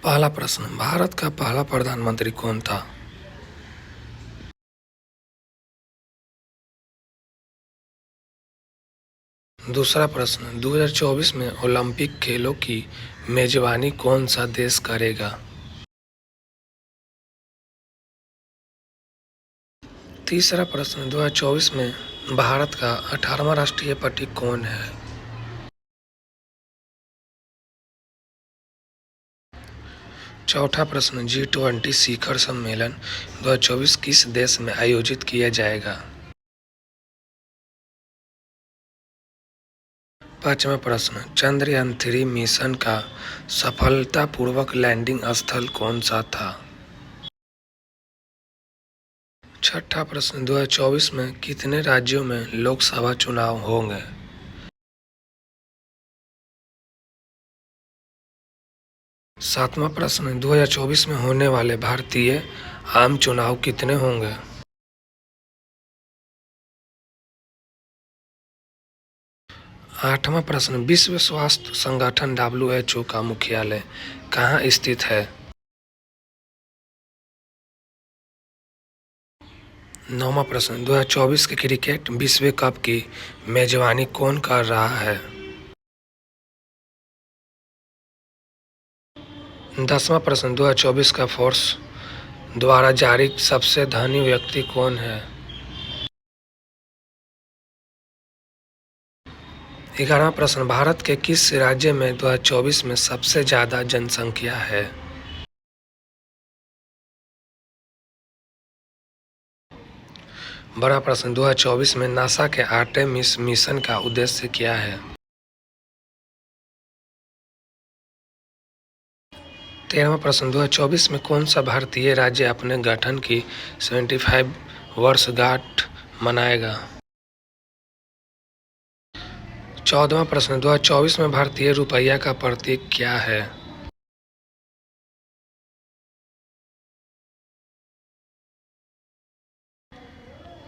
पहला प्रश्न, भारत का पहला प्रधानमंत्री कौन था? दूसरा प्रश्न, 2024 में ओलंपिक खेलों की मेजबानी कौन सा देश करेगा? तीसरा प्रश्न, 2024 में भारत का 18वां राष्ट्रीय पति कौन है? चौथा प्रश्न, G20 शिखर सम्मेलन 2024 किस देश में आयोजित किया जाएगा? पांचवा प्रश्न, चंद्रयान-3 मिशन का सफलतापूर्वक लैंडिंग स्थल कौन सा था? छठा प्रश्न, 2024 में कितने राज्यों में लोकसभा चुनाव होंगे? सातवां प्रश्न, 2024 में होने वाले भारतीय आम चुनाव कितने होंगे? आठवां प्रश्न, विश्व स्वास्थ्य संगठन WHO का मुख्यालय कहाँ स्थित है? नौवां प्रश्न, 2024 के क्रिकेट विश्व कप की मेजबानी कौन कर रहा है? 10वां प्रश्न, 2024 का फोर्ब्स द्वारा जारी सबसे धनी व्यक्ति कौन है? 11वां प्रश्न, भारत के किस राज्य में 2024 में सबसे ज़्यादा जनसंख्या है? बड़ा प्रश्न, 2024 में नासा के आर्टेमिस मिशन का उद्देश्य क्या है? 13वां प्रश्न, 2024 में कौन सा भारतीय राज्य अपने गठन की 75 वर्षगांठ मनाएगा? 14वां प्रश्न, 2024 में भारतीय रुपया का प्रतीक क्या है?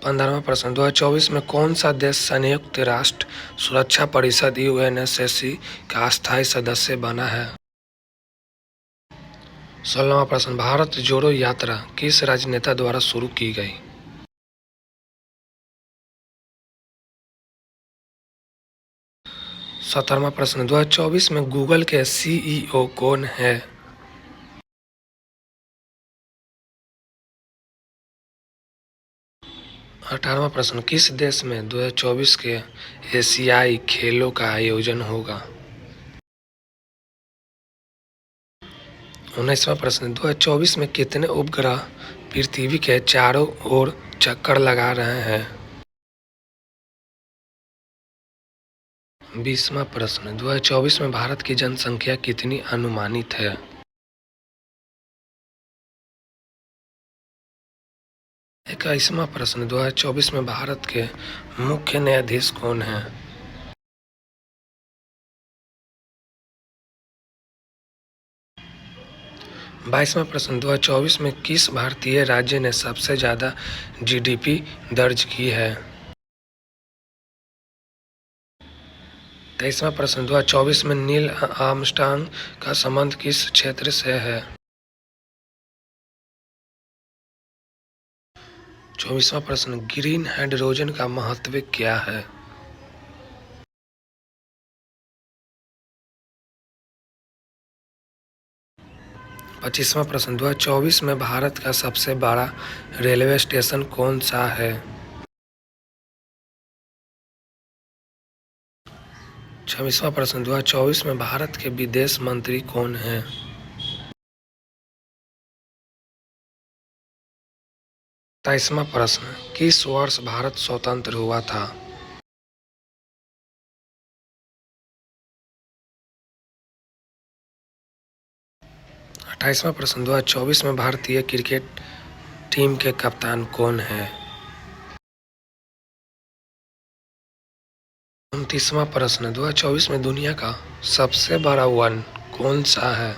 15वां प्रश्न, 2024 में कौन सा देश संयुक्त राष्ट्र सुरक्षा परिषद UNSC का अस्थायी सदस्य बना है? 16वां प्रश्न, भारत जोड़ो यात्रा किस राजनेता द्वारा शुरू की गई? 17वां प्रश्न, 2024 में गूगल के CEO कौन है? 18वां प्रश्न, किस देश में 2024 के एशियाई खेलों का आयोजन होगा? 19वां प्रश्न, 2024 में कितने उपग्रह पृथ्वी के चारों ओर चक्कर लगा रहे हैं? 20वां प्रश्न, 2024 में भारत की जनसंख्या कितनी अनुमानित है? 21वां प्रश्न, 2024 में भारत के मुख्य न्यायाधीश कौन हैं? 22वां प्रश्न, 2024 में किस भारतीय राज्य ने सबसे ज़्यादा GDP दर्ज की है? 23वां प्रश्न, 2024 में नील आर्मस्ट्रांग का संबंध किस क्षेत्र से है? 24वां प्रश्न, ग्रीन हाइड्रोजन का महत्व क्या है? 25वां प्रश्न, 2024 में भारत का सबसे बड़ा रेलवे स्टेशन कौन सा है? 26वां प्रश्न, 2024 में भारत के विदेश मंत्री कौन हैं? 27वां प्रश्न, किस वर्ष भारत स्वतंत्र हुआ था? 28वां प्रश्न, 2024 में भारतीय क्रिकेट टीम के कप्तान कौन हैं? 29वां प्रश्न, 2024 में दुनिया का सबसे बड़ा वन कौन सा है?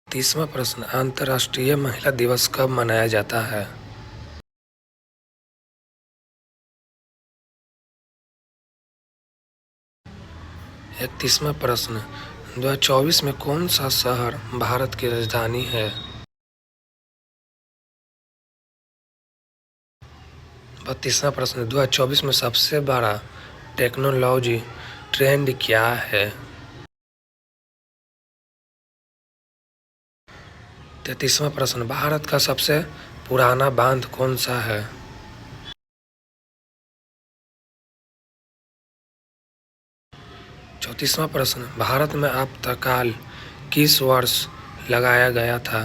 30वां प्रश्न, अंतर्राष्ट्रीय महिला दिवस कब मनाया जाता है? 31वां प्रश्न, 2024 में कौन सा शहर भारत की राजधानी है? 32वां प्रश्न, 2024 में सबसे बड़ा टेक्नोलॉजी ट्रेंड क्या है? 33वां प्रश्न, भारत का सबसे पुराना बांध कौन सा है? 34वां प्रश्न, भारत में आपातकाल किस वर्ष लगाया गया था?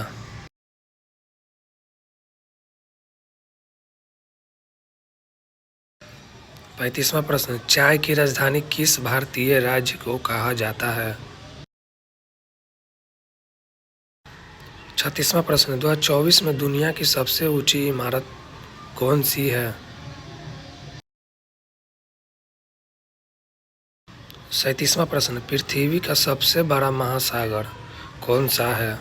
35वां प्रश्न, चाय की राजधानी किस भारतीय राज्य को कहा जाता है? 36वां प्रश्न, 2024 में दुनिया की सबसे ऊंची इमारत कौन सी है? 37वां प्रश्न, पृथ्वी का सबसे बड़ा महासागर कौन सा है?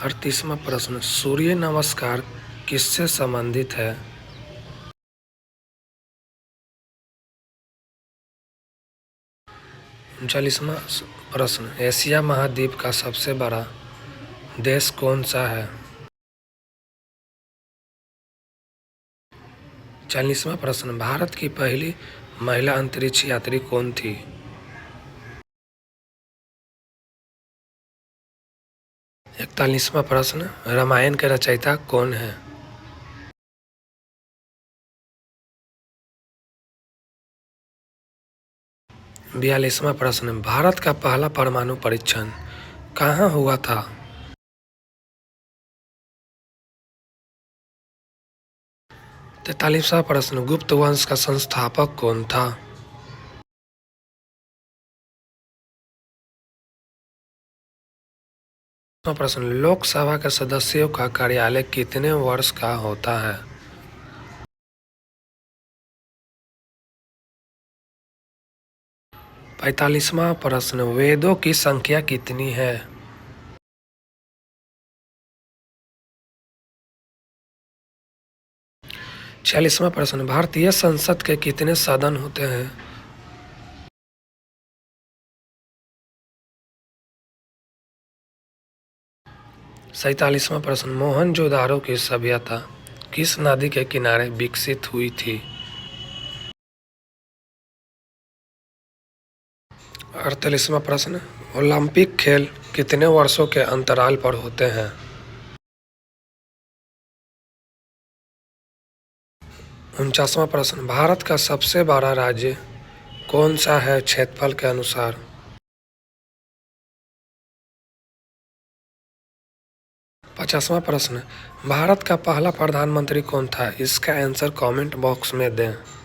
38वां प्रश्न, सूर्य नमस्कार किससे संबंधित है? 39वां प्रश्न, एशिया महाद्वीप का सबसे बड़ा देश कौन सा है? 40वां प्रश्न, भारत की पहली महिला अंतरिक्ष यात्री कौन थी? 41वां प्रश्न, रामायण के रचयिता कौन है? 42वां प्रश्न, भारत का पहला परमाणु परीक्षण कहाँ हुआ था? 43वां प्रश्न, गुप्त वंश का संस्थापक कौन था? 44वां प्रश्न, लोकसभा के सदस्यों का कार्यकाल कितने वर्ष का होता है? 45वां प्रश्न, वेदों की संख्या कितनी है? 46वां प्रश्न, भारतीय संसद के कितने सदन होते हैं? 47वां प्रश्न, मोहनजोदाड़ो की सभ्यता किस नदी के किनारे विकसित हुई थी? 48वां प्रश्न, ओलंपिक खेल कितने वर्षों के अंतराल पर होते हैं? 49वां प्रश्न, भारत का सबसे बड़ा राज्य कौन सा है क्षेत्रफल के अनुसार? 50वां प्रश्न, भारत का पहला प्रधानमंत्री कौन था? इसका आंसर कमेंट बॉक्स में दें।